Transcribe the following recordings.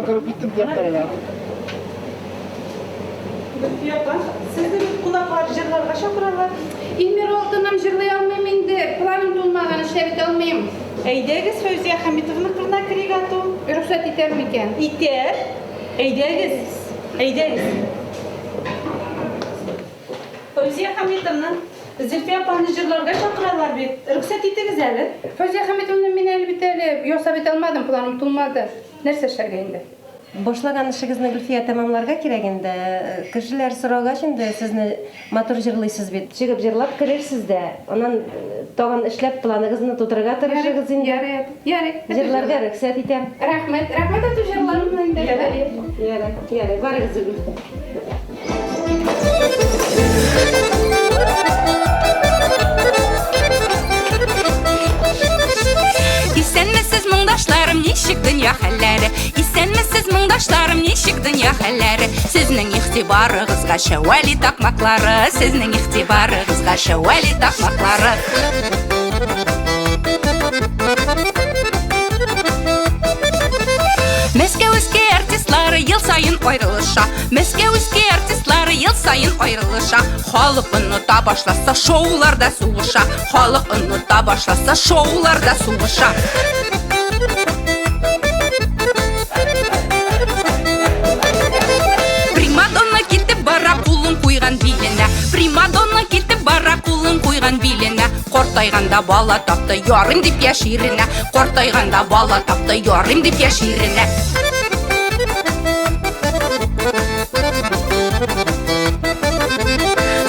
Ben kırıp gittim diyetlerine. Sizde bir kulaklar, jırlarga şapıralar. İlmir olduğundan jırlay almayayım indi. Planım dolmağını şerit almayayım. Eydegiz Fövziye Hamitovna kırına kirigato. Ruhsat iter miken? İter. Eydegiz. Eydegiz. Fövziye Hamitovna, Zülfiye apanı jırlarga şapıralar bir. Ruhsat itigiz eli. Fövziye Hamitovna men elbette yoksa bit almadım, planım tutulmadı. Nerse şerge indi? Boşlagan işingizni Gülfiya tamamlarga kerak endi. Kishilar so'ragach endi sizni motor jırlaysiz bit. Chigib jırlab kirersiz de. Ondan tog'an ishlab planingizni to'tirga tirishsiz endi. Yarek. Jırlarga ruxsat etem. Rahmet atu jırlarım endi. Yarek, barıgız Gülfiya. İsenmesiz mыңдашларым ничек дөнья хәлләре Исәнмесез мыңдашларым ничек дөнья хәлләре Сезнең игътибарыгызга шәвәли такмаклары Сезнең игътибарыгызга шәвәли такмаклары Мәскәүскә артистлары ел сайын аерылыша Мәскәүскә артистлары ел сайын аерылыша Халык оныта башласа шоуларда сугыша Халык оныта башласа шоуларда сугыша Примадонна китеп бара кулын куйган биленә Примадонна китеп бара кулын куйган биленә Картайганда бала тапты ярым дип яширенә Картайганда бала тапты ярым дип яширенә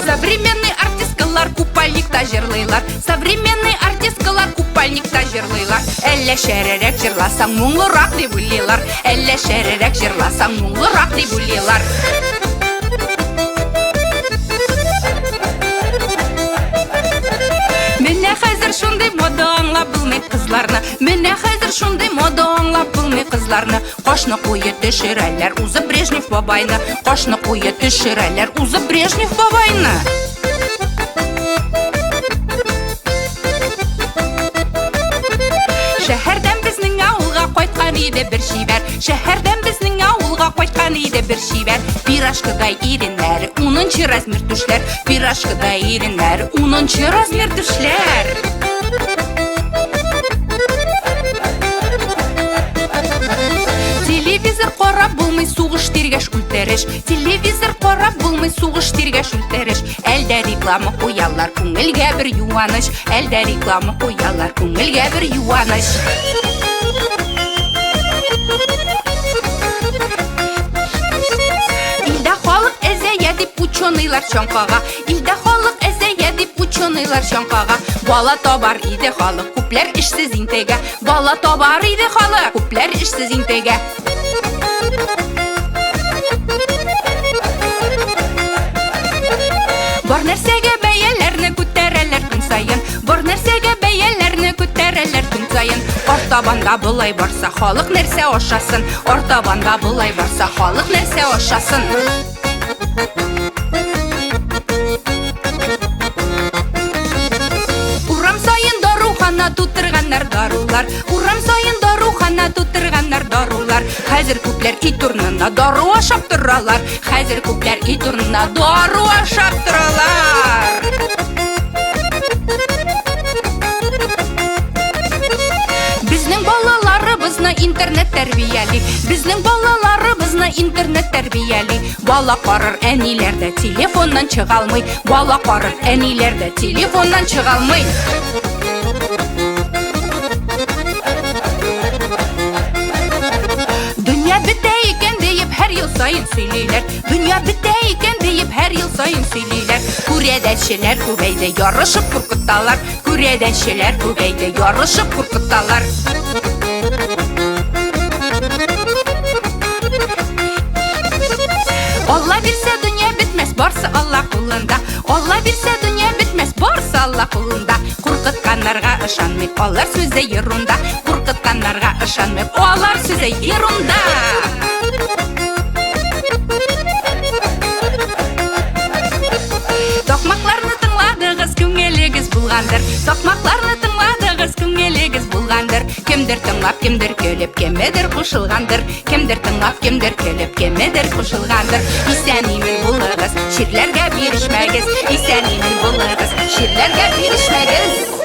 Современный артисткалар купальникта жырлыйлар Современный артисткалар купальникта жырлыйлар Әллә шәрәрәк жырласаң мұңлырак дип уйлыйлар Әллә шәрәрәк жырласаң мұңлырак дип уйлыйлар Менә хәзер шундый мода аңлап булмый кызларны Менә хәзер шундый мода аңлап булмый кызларны Кашны куе төшерәләр узып Брежнев бабайны Кашны куе төшерәләр узып Брежнев бабайны Шәһәрдән безнең авылга кайткан иде бер шибәр Шәһәрдән безнең авылга кайткан иде бер шибәр Пирожкадай иреннәре 10-нчы размер түшләр Пирожкадай иреннәре 10-нчы размер түшләр Телевизор карап булмый сугыш тиргәш үлтереш Телевизор карап булмый сугыш тиргәш үлтереш Әлдә реклама куялар күңелгә бер юаныч Әлдә реклама куялар күңелгә бер юаныч Илдә халык әзәя дип ученыйлар чаңкага Илдә халык әзәя дип ученыйлар чаңкага Бала табар иде халык күпләр эшсез интегә Бала табар иде халык күпләр эшсез интегә Бар нәрсәгә бәяләрне күтәрәләр көн сайын Бар нәрсәгә бәяләрне күтәрәләр көн сайын Артабанда булай барса халык нәрсә ашасын Артабанда булай барса халык нәрсә ашасын Урам сайын дарухана тутырганнар дарулар Урам сайын дарухана тутырганнар дарулар Хәзер күпләр ит урнына дару ашап торалар Хәзер күпләр ит урнына дару ашап торалар Безнең балаларыбызны интернет тәрбияли Безнең балаларыбызны интернет тәрбияли Бала карар әниләр дә телефоннан чыгалмый Бала карар әниләр дә телефоннан чыгалмый Дөнья бетә икән диеп һәр ел сайын сөйлиләр Дөнья бетә икән диеп һәр ел сайын сөйлиләр Күрәдәчеләр күбәйде ярышып куркыталар Күрәдәчеләр күбәйде ярышып куркыталар Алла бирсә дөнья бетмәс барсы Алла кулында Алла бирсә дөнья бетмәс барсы Алла кулында Куркытканнарга ышанмый алар сүзе ерунда Куркытканнарга ышанмый алар сүзе ерунда Токмакларны тыңладыгыз күңелегез булгандыр Токмакларны тыңладыгыз күңелегез булгандыр Кемдер тыңлап, кемдер көлеп, кемедер кушылгандыр. Кемдер тыңлап, кемдер көлеп, кемедер кушылгандыр. Исән-имин булыгыз, ширләргә бирешмәгез. Исән-имин булыгыз, ширләргә бирешмәгез.